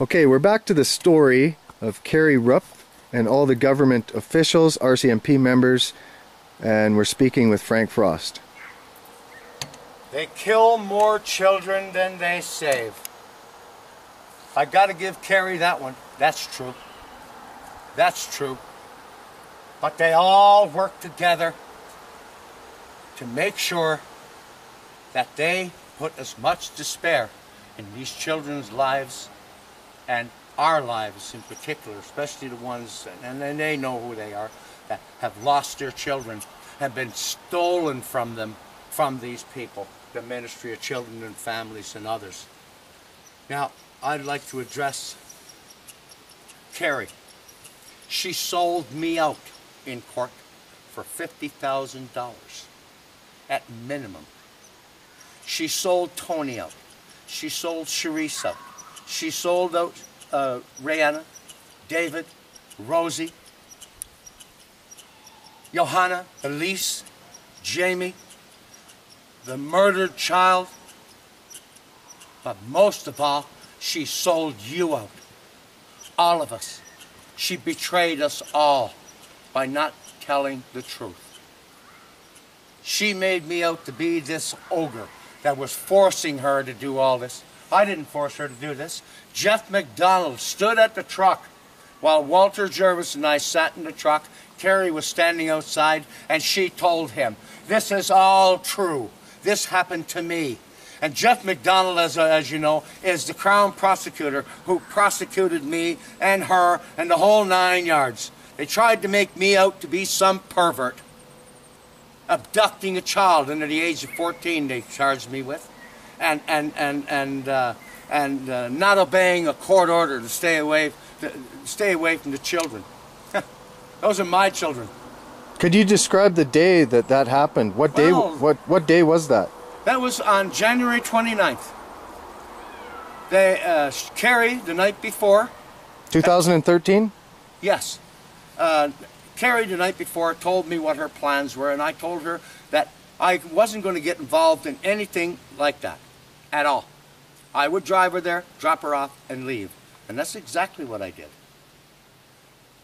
Okay, we're back to the story of Carrie Rupp and all the government officials, RCMP members, and we're speaking with Frank Frost. They kill more children than they save. I gotta give Carrie that one. That's true. That's true. But they all work together to make sure that they put as much despair in these children's lives and our lives in particular, especially the ones, and they know who they are, that have lost their children, have been stolen from them, from these people, the Ministry of Children and Families and others. Now, I'd like to address Carrie. She sold me out in court for $50,000 at minimum. She sold Tony out. She sold Sharice out. She sold out Rihanna, David, Rosie, Johanna, Elise, Jamie, the murdered child. But most of all, she sold you out. All of us. She betrayed us all by not telling the truth. She made me out to be this ogre that was forcing her to do all this. I didn't force her to do this. Jeff McDonald stood at the truck while Walter Jervis and I sat in the truck. Carrie was standing outside, and she told him, "This is all true. This happened to me." And Jeff McDonald, as you know, is the Crown prosecutor who prosecuted me and her and the whole 9 yards. They tried to make me out to be some pervert. Abducting a child under the age of 14, they charged me with. And not obeying a court order to stay away from the children. Those are my children. Could you describe the day that happened? What day? What day was that? That was on January 29th. Carrie, the night before. 2013? Yes. Carrie, the night before, told me what her plans were, and I told her that I wasn't going to get involved in anything like that at all. I would drive her there, drop her off, and leave. And that's exactly what I did.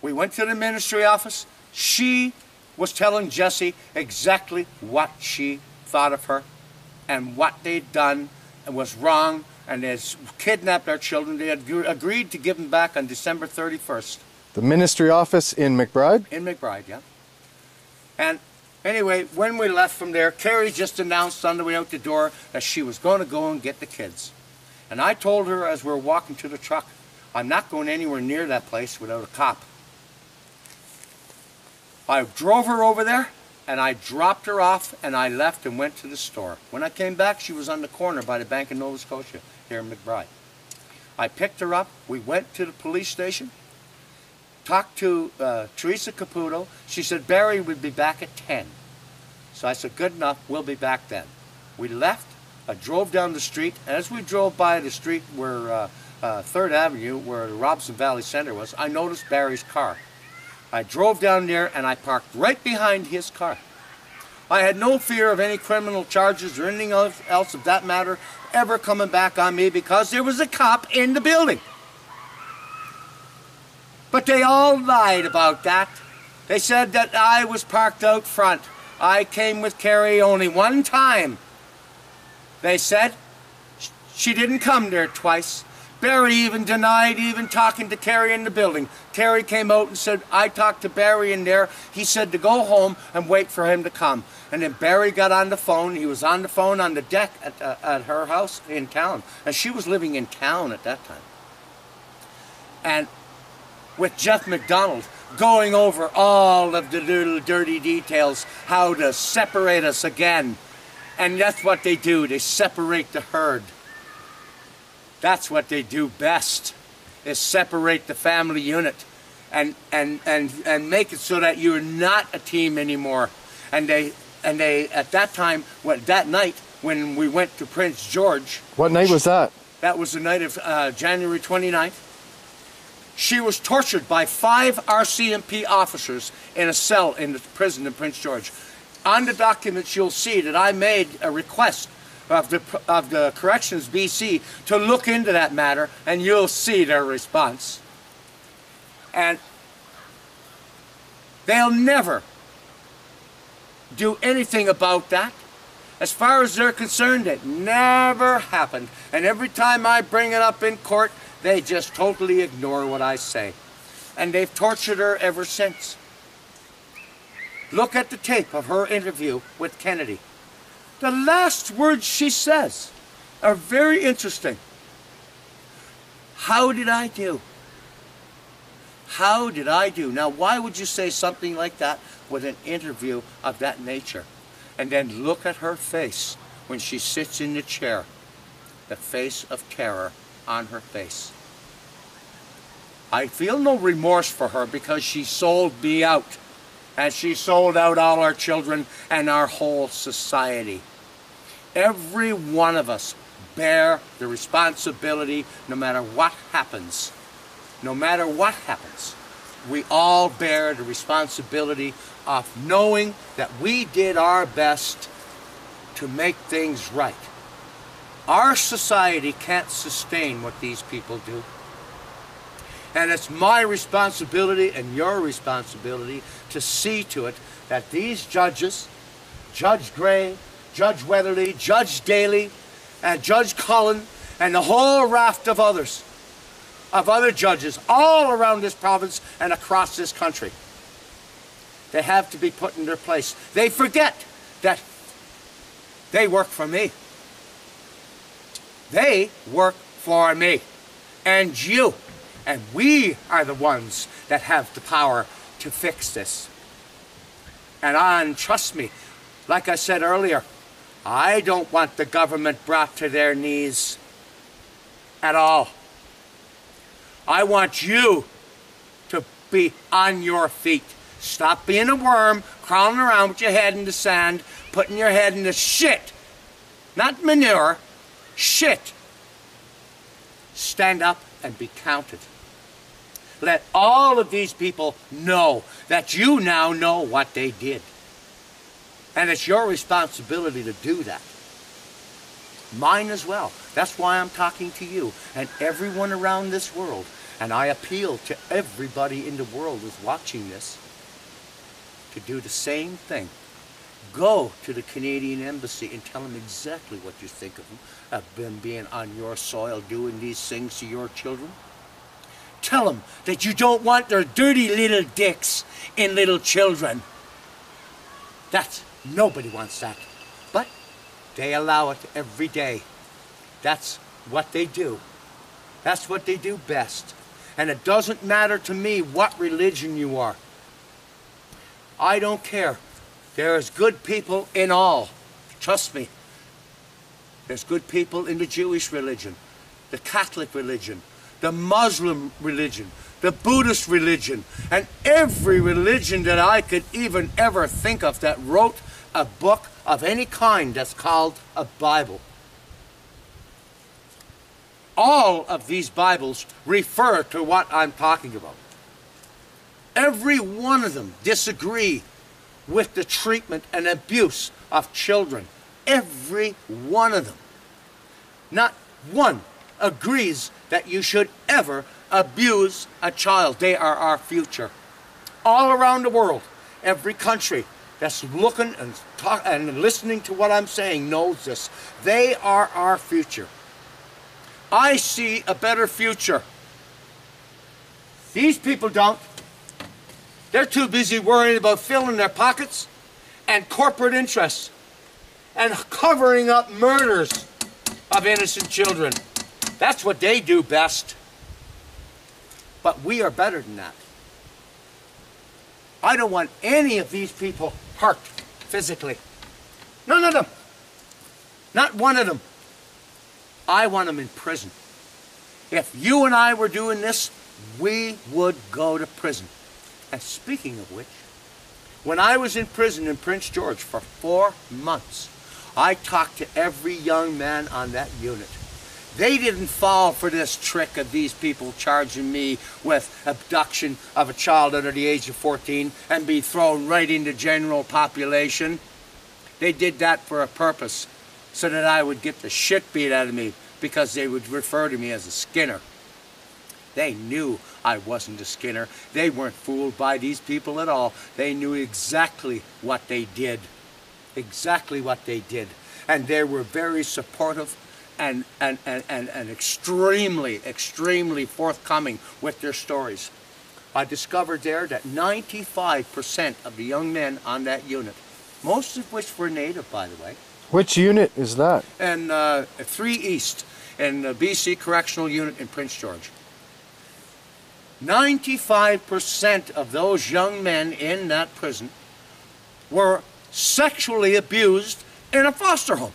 We went to the ministry office. She was telling Jesse exactly what she thought of her and what they'd done and was wrong, and they had kidnapped our children. They had agreed to give them back on December 31st. The ministry office in McBride? In McBride, yeah. And anyway, when we left from there, Carrie just announced on the way out the door that she was going to go and get the kids. And I told her as we were walking to the truck, I'm not going anywhere near that place without a cop. I drove her over there, and I dropped her off, and I left and went to the store. When I came back, she was on the corner by the Bank of Nova Scotia here in McBride. I picked her up. We went to the police station, talked to Teresa Caputo. She said Barry would be back at 10. So I said, good enough, we'll be back then. We left. I drove down the street. And as we drove by the street where 3rd Avenue, where the Robson Valley Center was, I noticed Barry's car. I drove down there and I parked right behind his car. I had no fear of any criminal charges or anything else of that matter ever coming back on me because there was a cop in the building. But they all lied about that. They said that I was parked out front. I came with Carrie only one time. They said she didn't come there twice. Barry even denied even talking to Carrie in the building. Carrie came out and said, I talked to Barry in there. He said to go home and wait for him to come. And then Barry got on the phone. He was on the phone on the deck at her house in town. And she was living in town at that time. And with Jeff McDonald going over all of the little dirty details, how to separate us again. And that's what they do. They separate the herd. That's what they do best, is separate the family unit and make it so that you're not a team anymore. And they at that time, that night when we went to Prince George. What night was that? That was the night of January 29th. She was tortured by 5 RCMP officers in a cell in the prison in Prince George. On the documents, you'll see that I made a request of the Corrections BC to look into that matter, and you'll see their response. And they'll never do anything about that. As far as they're concerned, it never happened. And every time I bring it up in court, they just totally ignore what I say. And they've tortured her ever since. Look at the tape of her interview with Kennedy. The last words she says are very interesting. How did I do? How did I do? Now, why would you say something like that with an interview of that nature? And then look at her face when she sits in the chair. The face of terror on her face. I feel no remorse for her because she sold me out. And she sold out all our children and our whole society. Every one of us bear the responsibility no matter what happens. No matter what happens, we all bear the responsibility of knowing that we did our best to make things right. Our society can't sustain what these people do. And it's my responsibility and your responsibility to see to it that these judges, Judge Gray, Judge Weatherly, Judge Daly, and Judge Cullen, and the whole raft of others, of other judges all around this province and across this country, they have to be put in their place. They forget that they work for me. They work for me and you. And we are the ones that have the power to fix this. And trust me, like I said earlier, I don't want the government brought to their knees at all. I want you to be on your feet. Stop being a worm, crawling around with your head in the sand, putting your head in the shit. Not manure, shit. Stand up and be counted. Let all of these people know that you now know what they did. And it's your responsibility to do that. Mine as well. That's why I'm talking to you and everyone around this world. And I appeal to everybody in the world who's watching this to do the same thing. Go to the Canadian Embassy and tell them exactly what you think of them being on your soil doing these things to your children. Tell them that you don't want their dirty little dicks in little children. Nobody wants that. But they allow it every day. That's what they do. That's what they do best. And it doesn't matter to me what religion you are. I don't care. There's good people in all. Trust me. There's good people in the Jewish religion, the Catholic religion, the Muslim religion, the Buddhist religion, and every religion that I could even ever think of that wrote a book of any kind that's called a Bible. All of these Bibles refer to what I'm talking about. Every one of them disagree with the treatment and abuse of children. Every one of them. Not one agrees that you should ever abuse a child. They are our future. All around the world, every country that's looking and listening to what I'm saying knows this. They are our future. I see a better future. These people don't. They're too busy worrying about filling their pockets and corporate interests and covering up murders of innocent children. That's what they do best. But we are better than that. I don't want any of these people hurt physically. None of them. Not one of them. I want them in prison. If you and I were doing this, we would go to prison. And speaking of which, when I was in prison in Prince George for 4 months, I talked to every young man on that unit. They didn't fall for this trick of these people charging me with abduction of a child under the age of 14 and be thrown right into general population. They did that for a purpose, so that I would get the shit beat out of me because they would refer to me as a Skinner. They knew I wasn't a Skinner. They weren't fooled by these people at all. They knew exactly what they did. Exactly what they did. And they were very supportive and extremely, extremely forthcoming with their stories. I discovered there that 95% of the young men on that unit, most of which were native, by the way. Which unit is that? And 3 East, in the BC Correctional Unit in Prince George. 95% of those young men in that prison were sexually abused in a foster home.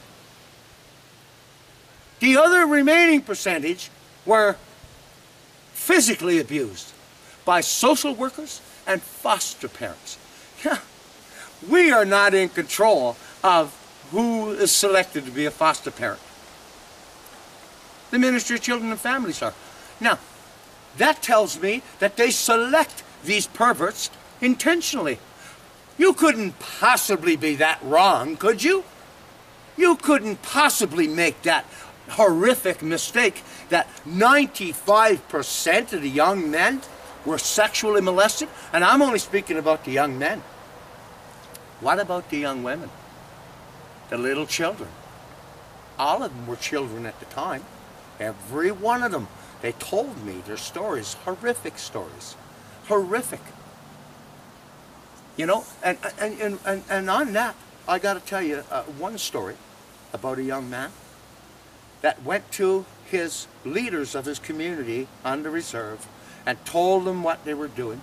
The other remaining percentage were physically abused by social workers and foster parents. Yeah, we are not in control of who is selected to be a foster parent. The Ministry of Children and Families are. Now, that tells me that they select these perverts intentionally. You couldn't possibly be that wrong, could you? You couldn't possibly make that horrific mistake that 95% of the young men were sexually molested. And I'm only speaking about the young men. What about the young women? The little children. All of them were children at the time. Every one of them. They told me their stories, horrific stories. Horrific. You know, and on that, I got to tell you one story about a young man that went to his leaders of his community on the reserve and told them what they were doing.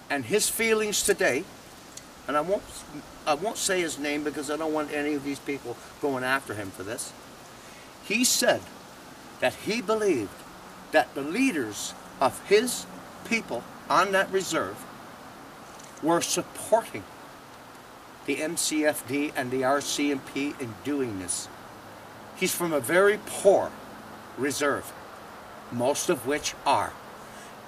And his feelings today, and I won't say his name because I don't want any of these people going after him for this. He said that he believed that the leaders of his people on that reserve were supporting the MCFD and the RCMP in doing this. He's from a very poor reserve, most of which are.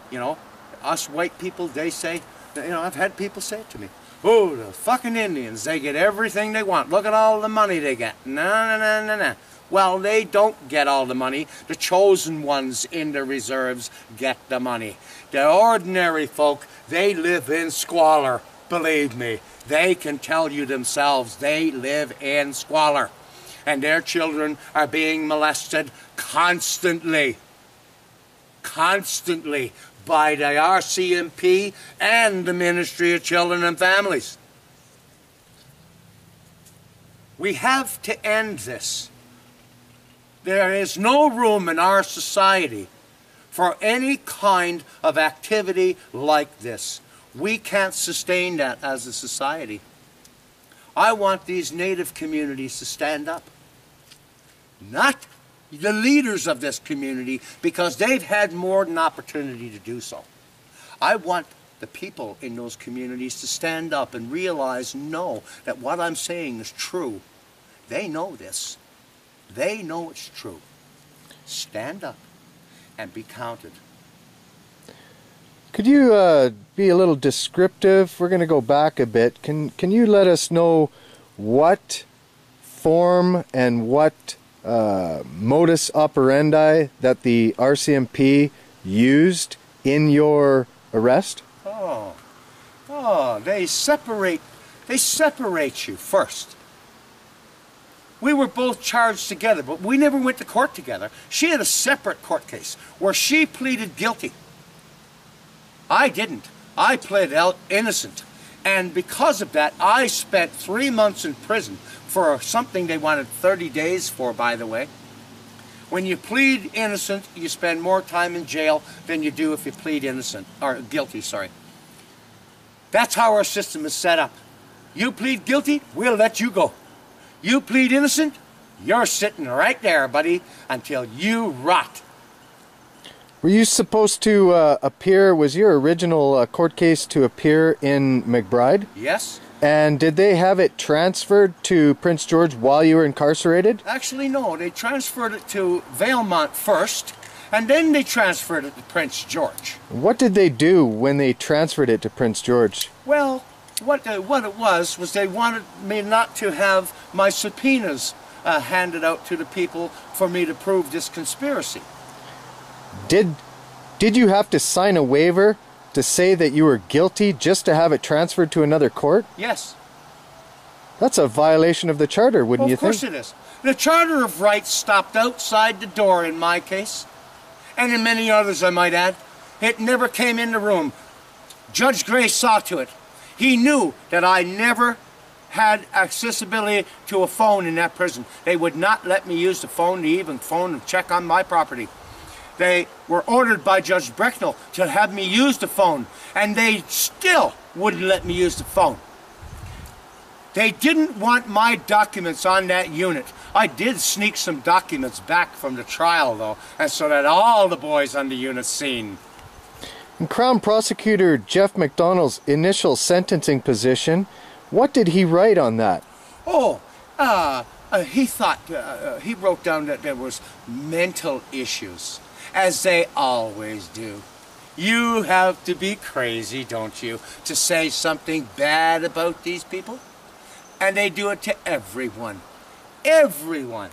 You know, us white people, they say, you know, I've had people say it to me, oh, the fucking Indians, they get everything they want. Look at all the money they get. No. Well, they don't get all the money. The chosen ones in the reserves get the money. The ordinary folk, they live in squalor, believe me. They can tell you themselves they live in squalor. And their children are being molested constantly. Constantly by the RCMP and the Ministry of Children and Families. We have to end this. There is no room in our society for any kind of activity like this. We can't sustain that as a society. I want these native communities to stand up. Not the leaders of this community, because they've had more than opportunity to do so. I want the people in those communities to stand up and realize, know that what I'm saying is true. They know this. They know it's true. Stand up and be counted. Could you be a little descriptive? We're going to go back a bit. Can you let us know what form and what modus operandi that the RCMP used in your arrest? They separate you first. We were both charged together, but we never went to court together. She had a separate court case where she pleaded guilty. I didn't. I pled out innocent. And because of that, I spent 3 months in prison for something they wanted 30 days for, by the way. When you plead innocent, you spend more time in jail than you do if you plead innocent, or guilty, sorry. That's how our system is set up. You plead guilty, we'll let you go. You plead innocent, you're sitting right there, buddy, until you rot. Were you supposed to appear, was your original court case to appear in McBride? Yes. And did they have it transferred to Prince George while you were incarcerated? Actually, no. They transferred it to Valemont first, and then they transferred it to Prince George. What did they do when they transferred it to Prince George? Well, what it was they wanted me not to have my subpoenas handed out to the people for me to prove this conspiracy. Did you have to sign a waiver to say that you were guilty just to have it transferred to another court? Yes. That's a violation of the charter, wouldn't you think? Of course it is. The Charter of Rights stopped outside the door in my case, and in many others, I might add. It never came in the room. Judge Gray saw to it. He knew that I never had accessibility to a phone in that prison. They would not let me use the phone to even phone and check on my property. They were ordered by Judge Brecknell to have me use the phone, and they still wouldn't let me use the phone. They didn't want my documents on that unit. I did sneak some documents back from the trial, though, and so that all the boys on the unit seen. In Crown Prosecutor Jeff McDonald's initial sentencing position, what did he write on that? He wrote down that there was mental issues, as they always do. You have to be crazy, don't you, to say something bad about these people? And they do it to everyone. Everyone.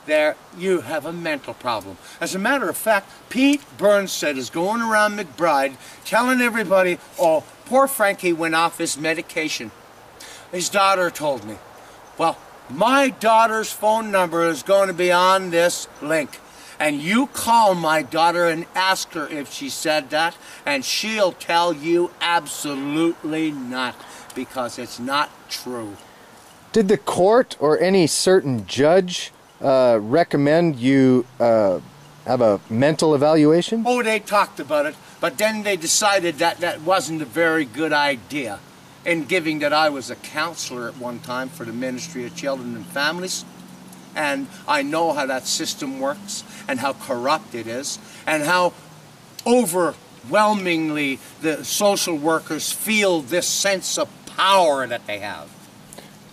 There, you have a mental problem. As a matter of fact, Pete Burnstead is going around McBride telling everybody, oh, poor Frankie went off his medication. His daughter told me. Well, my daughter's phone number is going to be on this link. And you call my daughter and ask her if she said that, and she'll tell you absolutely not, because it's not true. Did the court or any certain judge recommend you have a mental evaluation? Oh, they talked about it, but then they decided that that wasn't a very good idea. In giving that I was a counselor at one time for the Ministry of Children and Families, and I know how that system works and how corrupt it is and how overwhelmingly the social workers feel this sense of power that they have.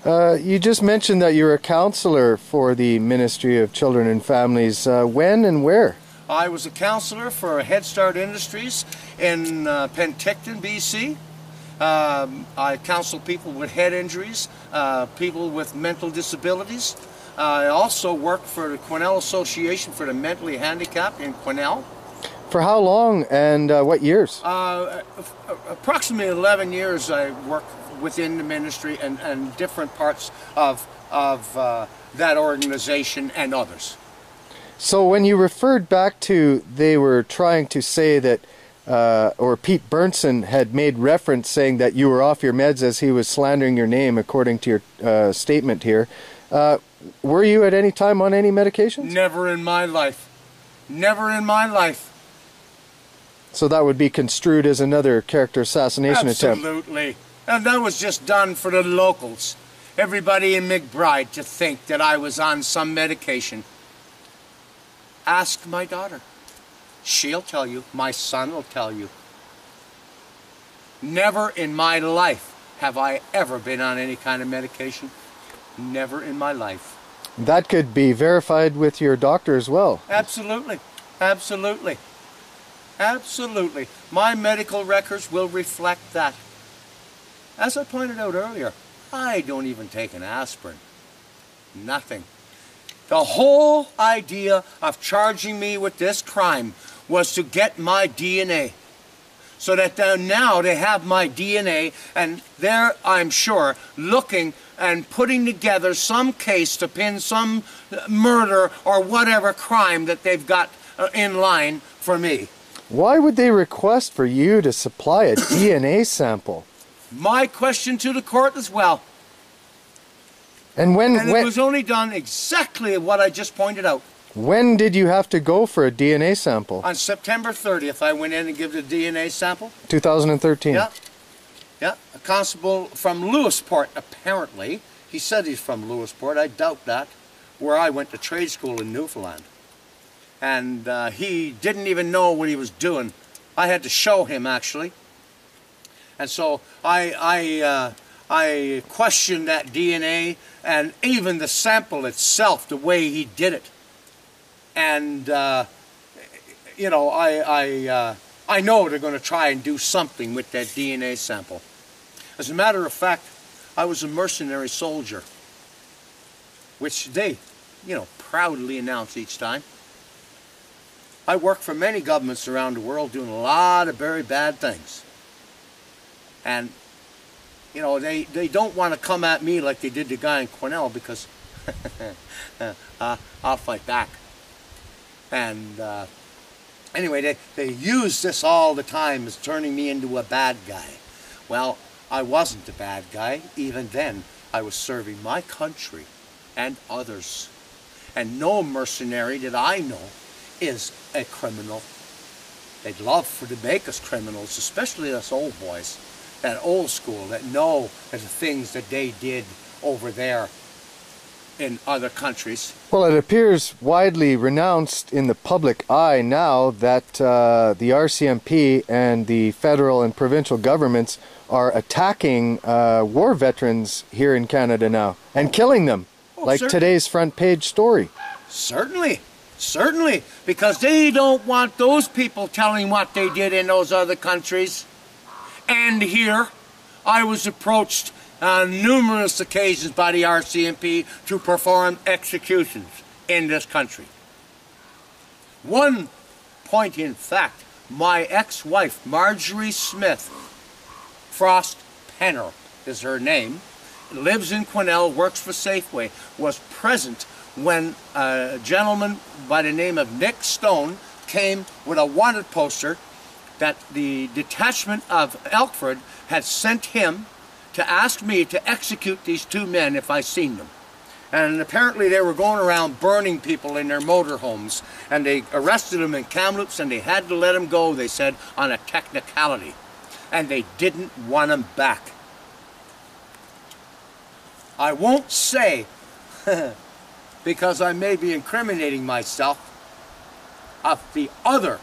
You just mentioned that you're a counselor for the Ministry of Children and Families. When and where? I was a counselor for Head Start Industries in Penticton, BC. I counsel people with head injuries, people with mental disabilities. I also work for the Quesnel Association for the Mentally Handicapped in Quesnel. For how long and what years? Approximately 11 years I worked within the ministry and different parts of that organization and others. So when you referred back to they were trying to say that, or Pete Burnson had made reference saying that you were off your meds as he was slandering your name according to your statement here, were you at any time on any medications? Never in my life. Never in my life. So that would be construed as another character assassination attempt? Absolutely. And that was just done for the locals. Everybody in McBride to think that I was on some medication. Ask my daughter. She'll tell you. My son will tell you. Never in my life have I ever been on any kind of medication. Never in my life. That could be verified with your doctor as well. Absolutely. Absolutely. Absolutely. My medical records will reflect that. As I pointed out earlier, I don't even take an aspirin. Nothing. The whole idea of charging me with this crime was to get my DNA. So that now they have my DNA, and they're, I'm sure, looking and putting together some case to pin some murder or whatever crime that they've got in line for me. Why would they request for you to supply a DNA sample? My question to the court as well. And it was only done exactly what I just pointed out. When did you have to go for a DNA sample? On September 30th, I went in and gave the DNA sample. 2013? Yeah. Yeah. A constable from Lewisport, apparently. He said he's from Lewisport. I doubt that. Where I went to trade school in Newfoundland. And he didn't even know what he was doing. I had to show him, actually. And so I questioned that DNA and even the sample itself, the way he did it. And, you know, I know they're going to try and do something with that DNA sample. As a matter of fact, I was a mercenary soldier, which they, proudly announce each time. I worked for many governments around the world doing a lot of very bad things. And, they don't want to come at me like they did the guy in Quesnel, because I'll fight back. And anyway, they use this all the time as turning me into a bad guy. Well, I wasn't a bad guy. Even then, I was serving my country and others. And no mercenary that I know is a criminal. They'd love to make us criminals, especially us old boys, that old school, that know the things that they did over there in other countries. Well, it appears widely renounced in the public eye now that the RCMP and the federal and provincial governments are attacking war veterans here in Canada now and killing them, like certainly. Today's front page story. Certainly, certainly, because they don't want those people telling what they did in those other countries. And here, I was approached on numerous occasions by the RCMP to perform executions in this country. One point, in fact, my ex-wife, Marjorie Smith, Frost Penner is her name, lives in Quesnel, works for Safeway, was present when a gentleman by the name of Nick Stone came with a wanted poster that the detachment of Elkford had sent him to ask me to execute these two men if I seen them. And apparently they were going around burning people in their motorhomes, and they arrested them in Kamloops, and they had to let them go, they said, on a technicality. And they didn't want them back. I won't say, because I may be incriminating myself, of the other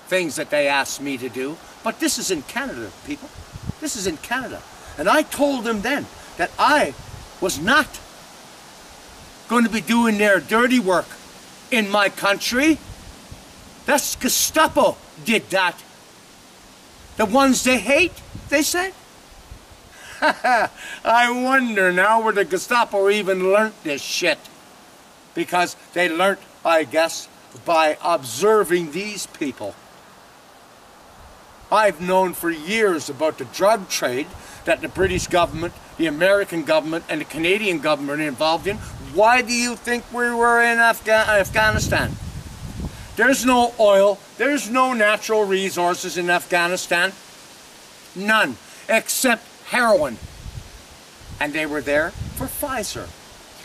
things that they asked me to do, but this is in Canada, people. This is in Canada. And I told them then that I was not going to be doing their dirty work in my country. That's Gestapo did that. The ones they hate, they said. I wonder now where the Gestapo even learnt this shit. Because they learnt, I guess, by observing these people. I've known for years about the drug trade that the British government, the American government, and the Canadian government are involved in. Why do you think we were in Afghanistan? There's no oil, there's no natural resources in Afghanistan. None, except heroin. And they were there for Pfizer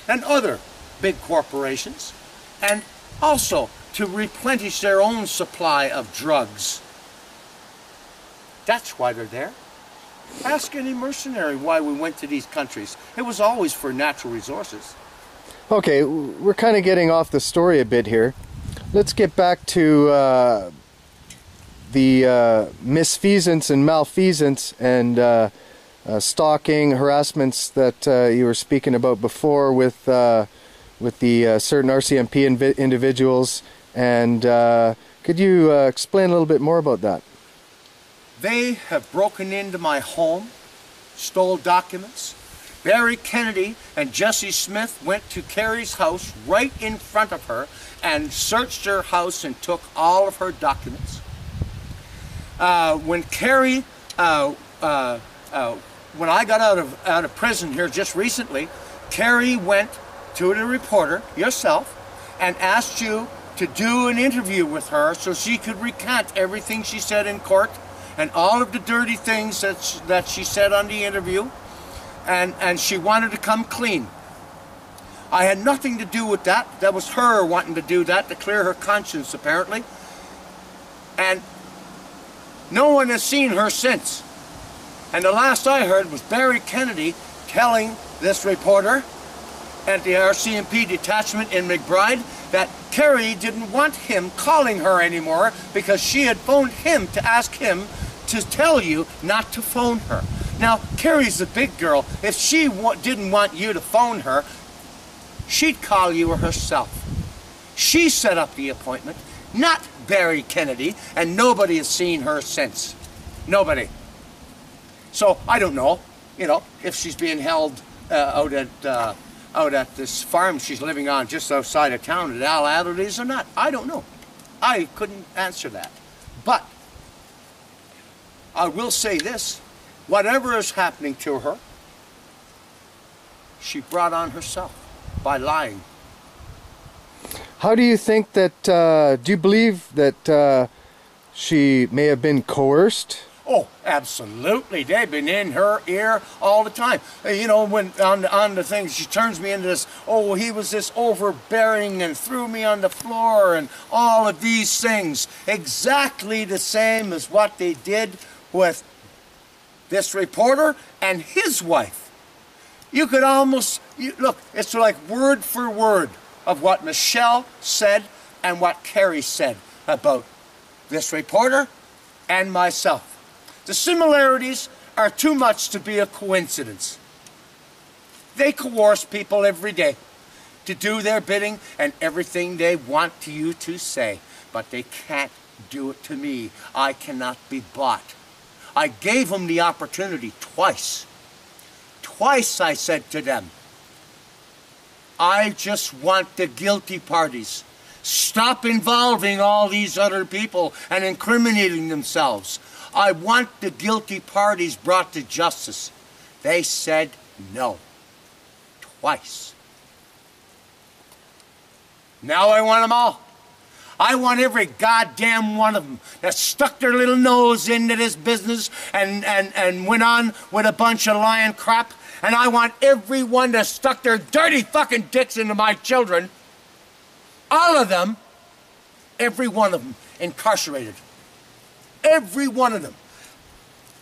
and other big corporations, and also to replenish their own supply of drugs. That's why they're there. Ask any mercenary why we went to these countries. It was always for natural resources. Okay, we're kind of getting off the story a bit here. Let's get back to the misfeasance and malfeasance and stalking, harassments that you were speaking about before with the certain RCMP individuals. And could you explain a little bit more about that? They have broken into my home, stole documents. Barry Kennedy and Jesse Smith went to Carrie's house right in front of her and searched her house and took all of her documents. When Carrie, when I got out of prison here just recently, Carrie went to the reporter, yourself, and asked you to do an interview with her so she could recant everything she said in court and all of the dirty things that she said on the interview, and she wanted to come clean. I had nothing to do with that. That was her wanting to do that to clear her conscience, apparently. And no one has seen her since. And the last I heard was Barry Kennedy telling this reporter at the RCMP detachment in McBride that Carrie didn't want him calling her anymore because she had phoned him to ask him to tell you not to phone her. Now, Carrie's a big girl. If she didn't want you to phone her, she'd call you herself. She set up the appointment, not Barry Kennedy, and nobody has seen her since. Nobody. So I don't know, you know, if she's being held out at this farm she's living on just outside of town at Al Adderley's or not. I don't know. I couldn't answer that. But I will say this, whatever is happening to her, she brought on herself by lying. How do you think that, do you believe that she may have been coerced? Oh, absolutely. They've been in her ear all the time. You know, when on the things, she turns me into this, oh, he was this overbearing and threw me on the floor and all of these things. Exactly the same as what they did with this reporter and his wife. You could almost, look, it's like word for word of what Michelle said and what Carrie said about this reporter and myself. The similarities are too much to be a coincidence. They coerce people every day to do their bidding and everything they want you to say, but they can't do it to me. I cannot be bought. I gave them the opportunity twice. Twice I said to them, I just want the guilty parties. Stop involving all these other people and incriminating themselves. I want the guilty parties brought to justice. They said no. Twice. Now I want them all. I want every goddamn one of them that stuck their little nose into this business and went on with a bunch of lying crap. And I want everyone that stuck their dirty fucking dicks into my children. All of them. Every one of them incarcerated. Every one of them.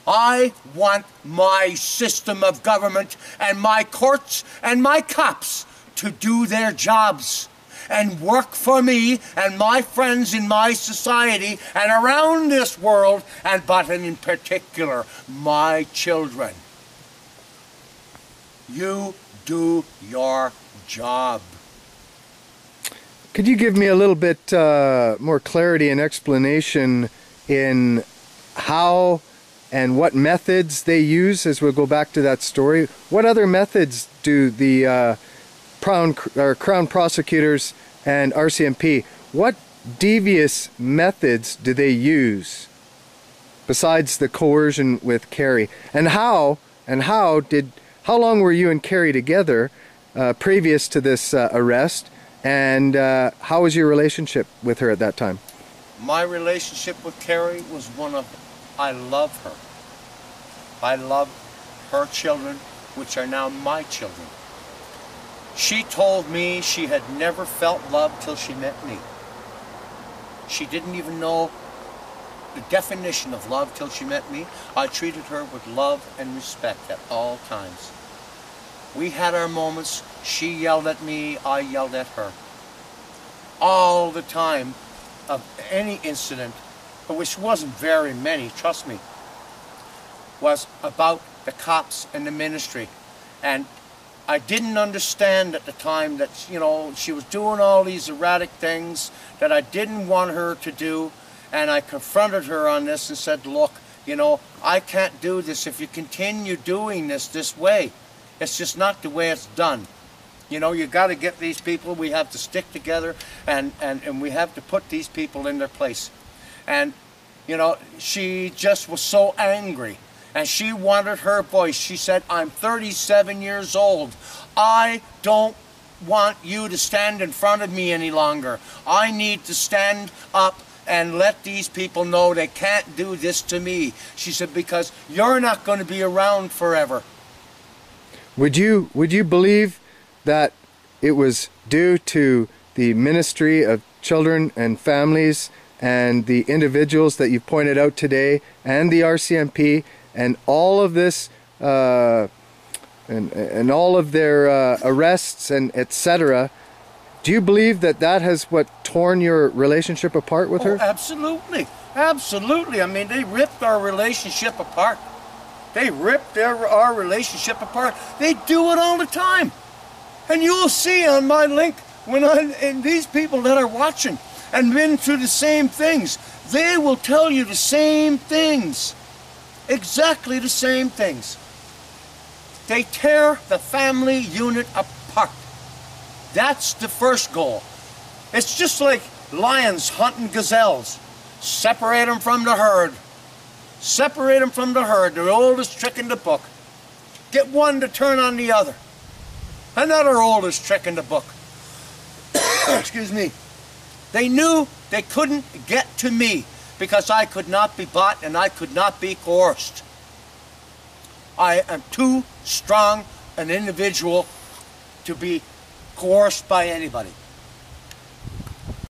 I want my system of government and my courts and my cops to do their jobs and work for me and my friends in my society and around this world, but in particular, my children. You do your job. Could you give me a little bit more clarity and explanation in how and what methods they use as we'll go back to that story? What other methods do the Crown prosecutors and RCMP, what devious methods do they use besides the coercion with Carrie? And how long were you and Carrie together previous to this arrest? And how was your relationship with her at that time? My relationship with Carrie was one of, I love her. I love her children, which are now my children. She told me she had never felt love till she met me. She didn't even know the definition of love till she met me. I treated her with love and respect at all times. We had our moments. She yelled at me, I yelled at her. All the time of any incident, which wasn't very many, trust me, was about the cops and the ministry. And I didn't understand at the time that, you know, she was doing all these erratic things that I didn't want her to do. And I confronted her on this and said, look, you know, I can't do this if you continue doing this way. It's just not the way it's done. You know, you got to get these people. We have to stick together and we have to put these people in their place. And, you know, she just was so angry. And she wanted her voice. She said, I'm 37 years old. I don't want you to stand in front of me any longer. I need to stand up and let these people know they can't do this to me. She said, because you're not going to be around forever. Would you believe that it was due to the Ministry of Children and Families and the individuals that you pointed out today and the RCMP and all of this and all of their arrests and etc.? Do you believe that that has what torn your relationship apart with her? Absolutely. Absolutely. I mean, they ripped our relationship apart. They ripped our relationship apart. They do it all the time. And you'll see on my link, and these people that are watching and been through the same things, they will tell you the same things. exactly the same things. They tear the family unit apart. That's the first goal. It's just like lions hunting gazelles. Separate them from the herd. Separate them from the herd, the oldest trick in the book. Get one to turn on the other. Another oldest trick in the book. Excuse me. They knew they couldn't get to me because I could not be bought and I could not be coerced. I am too strong an individual to be coerced by anybody.